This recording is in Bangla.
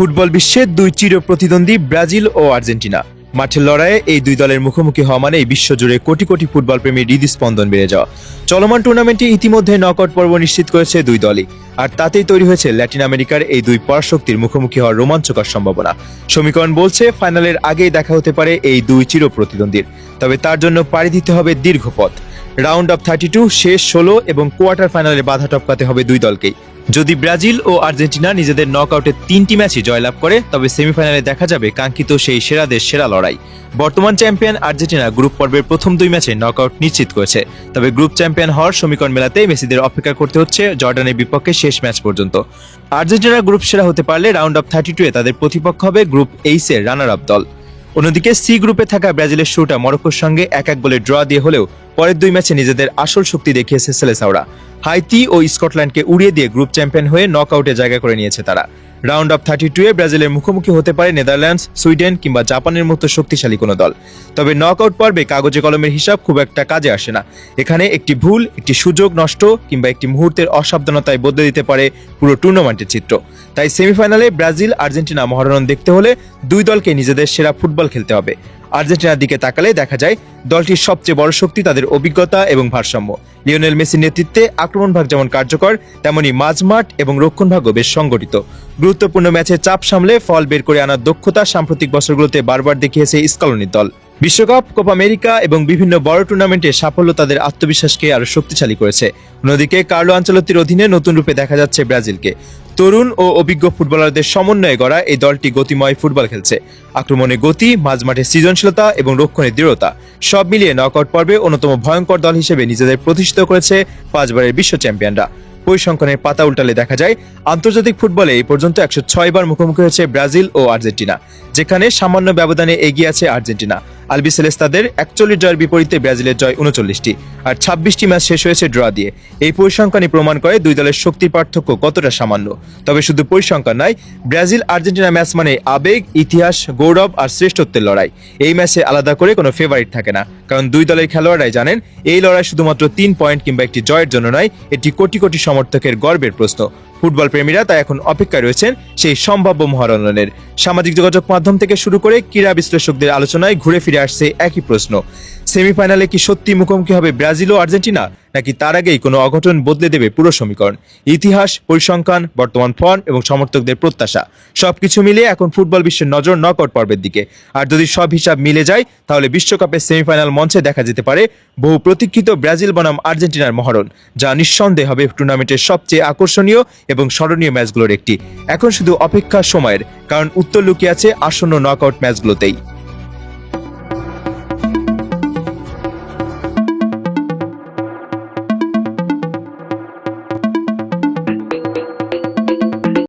ফুটবল বিশ্বের দুই চির প্রতিদ্বন্দ্বী ব্রাজিল ও আর্জেন্টিনা। মাঠের লড়াইয়ে এই দুই দলের মুখোমুখি হওয়া মানেই বিশ্বজুড়ে কোটি কোটি ফুটবল প্রেমীর হৃদস্পন্দন বেড়ে যাওয়া। চলমান টুর্নামেন্টে ইতিমধ্যে নকআউট পর্ব নিশ্চিত করেছে দুই দলই, আর তাতেই তৈরি হয়েছে ল্যাটিন আমেরিকার এই দুই পরাশক্তির মুখোমুখি হওয়ার রোমাঞ্চকর সম্ভাবনা। সমীকরণ বলছে ফাইনালের আগেই দেখা হতে পারে এই দুই চির প্রতিদ্বন্দ্বীর, তবে তার জন্য পাড়ি দিতে হবে দীর্ঘ পথ। রাউন্ড অফ 32, শেষ 16 এবং কোয়ার্টার ফাইনালে বাধা টপকাতে হবে দুই দলকেই। যদি ব্রাজিল ও আর্জেন্টিনা নিজেদের নকআউটে 3টি ম্যাচই জয়লাভ করে, তবে সেমিফাইনালে দেখা যাবে কাঙ্ক্ষিত সেই সেরাদের সেরা লড়াই। বর্তমান চ্যাম্পিয়ন আর্জেন্টিনা গ্রুপ পর্বের প্রথম দুই ম্যাচে নকআউট নিশ্চিত করেছে, তবে গ্রুপ চ্যাম্পিয়ন হওয়ার সমীকরণ মেলাতে মেসিদের অপেক্ষা করতে হচ্ছে জর্ডানের বিপক্ষে শেষ ম্যাচ পর্যন্ত। আর্জেন্টিনা গ্রুপ সেরা হতে পারলে রাউন্ড অফ 32-এ তাদের প্রতিপক্ষ হবে গ্রুপ এইচ-এর রানার আপ দল। অন্যদিকে সি গ্রুপে থাকা ব্রাজিলের শুরুটা মরক্কোর সঙ্গে 1-1 গোলে ড্র দিয়ে হলেও পরের দুই ম্যাচে নিজেদের আসল শক্তি দেখিয়েছে সেলেসাওরা। হাইতি ও স্কটল্যান্ডকে উড়িয়ে দিয়ে গ্রুপ চ্যাম্পিয়ন হয়ে নকআউটে জায়গা করে নিয়েছে তারা। রাউন্ড অফ 32-এ ব্রাজিলের মুখোমুখি হতে পারে নেদারল্যান্ডস, সুইডেন কিংবা জাপানের মতো শক্তিশালী কোনো দল। তবে নকআউট পর্বে কাগজে কলমের হিসাব খুব একটা কাজে আসে না। এখানে একটি ভুল, একটি সুযোগ নষ্ট কিংবা একটি মুহূর্তের অসাবধানতায় বদলে দিতে পারে পুরো টুর্নামেন্টের চিত্র। তাই সেমিফাইনালে ব্রাজিল আর্জেন্টিনা মহারণন দেখতে হলে দুই দলকে নিজেদের সেরা ফুটবল খেলতে হবে। আর্জেন্টিনার দিকে তাকালে দেখা যায় দলটির সবচেয়ে বড় শক্তি তাদের অভিজ্ঞতা এবং ভারসাম্য। লিওনেল মেসির নেতৃত্বে আক্রমণ ভাগ যেমন কার্যকর, তেমনি মাঝমাঠ এবং রক্ষণ ভাগও বেশ সংগঠিত। গুরুত্বপূর্ণ ম্যাচে চাপ সামলে ফল বের করে আনার দক্ষতা সাম্প্রতিক বছরগুলোতে বারবার দেখিয়েছে স্কালোনির দল। বিশ্বকাপ, কোপা আমেরিকা এবং বিভিন্ন বড় টুর্নামেন্টে সাফল্য তাদের আত্মবিশ্বাসকে আরো শক্তিশালী করেছে। অন্যদিকে কার্লো আনচেলত্তির অধীনে নতুন রূপে দেখা যাচ্ছে ব্রাজিলকে। তরুণ ও অভিজ্ঞ ফুটবলারদের সমন্বয়ে গড়া এই দলটি গতিময় ফুটবল খেলছে। আক্রমণে গতি, মাঝমাঠে সৃজনশীলতা এবং রক্ষণে দৃঢ়তা সব মিলিয়ে নকআউট পর্বে অন্যতম ভয়ঙ্কর দল হিসেবে নিজেদের প্রতিষ্ঠিত করেছে 5 বারের বিশ্ব চ্যাম্পিয়নরা। পরিসংখ্যানের পাতা উল্টালে দেখা যায় আন্তর্জাতিক ফুটবলে এই পর্যন্ত 106 বার মুখোমুখি হয়েছে ব্রাজিল ও আর্জেন্টিনা, যেখানে সামান্য ব্যবধানে এগিয়ে আছে আর্জেন্টিনা। আলবিসেলেস্তাদের 41 জয়ের বিপরীতে ব্রাজিলের জয় 39টি, আর 26টি ম্যাচ শেষ হয়েছে ড্র দিয়ে। এই পরিসংখ্যানই প্রমাণ করে দুই দলের শক্তির পার্থক্য কতটা সামান্য। তবে শুধু পরিসংখ্যান নয়, ব্রাজিল আর্জেন্টিনা ম্যাচ মানে আবেগ, ইতিহাস, গৌরব আর শ্রেষ্ঠত্বের লড়াই। এই ম্যাচে আলাদা করে কোনো ফেভারিট থাকে না, কারণ দুই দলের খেলোয়াড়রাই জানেন এই লড়াই শুধুমাত্র 3 পয়েন্ট কিংবা একটি জয়ের জন্য নয়, এটি কোটি কোটি সমর্থকের গর্বের প্রশ্ন। ফুটবল প্রেমীরা তাই এখন অপেক্ষায় রয়েছেন সেই সম্ভাব্য মহারণনের। সামাজিক যোগাযোগ মাধ্যম থেকে শুরু করে ক্রীড়া বিশ্লেষকদের আলোচনায় ঘুরে ফিরে আসছে একই প্রশ্ন: সেমিফাইনালে কি সত্যি মুখোমুখি হবে ব্রাজিল ও আর্জেন্টিনা, নাকি তার আগেই কোনো অঘটন বদলে দেবে পুরো সমীকরণ? ইতিহাস, পরিসংখ্যান, বর্তমান ফর্ম এবং সমর্থকদের প্রত্যাশা সবকিছু মিলিয়ে এখন ফুটবল বিশ্বের নজর নকআউট পর্বের দিকে। আর যদি সব হিসাব মিলে যায়, তাহলে বিশ্বকাপের সেমিফাইনাল মঞ্চে দেখা যেতে পারে বহু প্রতীক্ষিত ব্রাজিল বনাম আর্জেন্টিনার মহারণ, যা নিঃসন্দেহে হবে টুর্নামেন্টের সবচেয়ে আকর্ষণীয় এবং স্মরণীয় ম্যাচগুলোর একটি। এখন শুধু অপেক্ষা সময়ের, কারণ উত্তর লুকিয়ে আছে আসন্ন নকআউট ম্যাচগুলোতেই।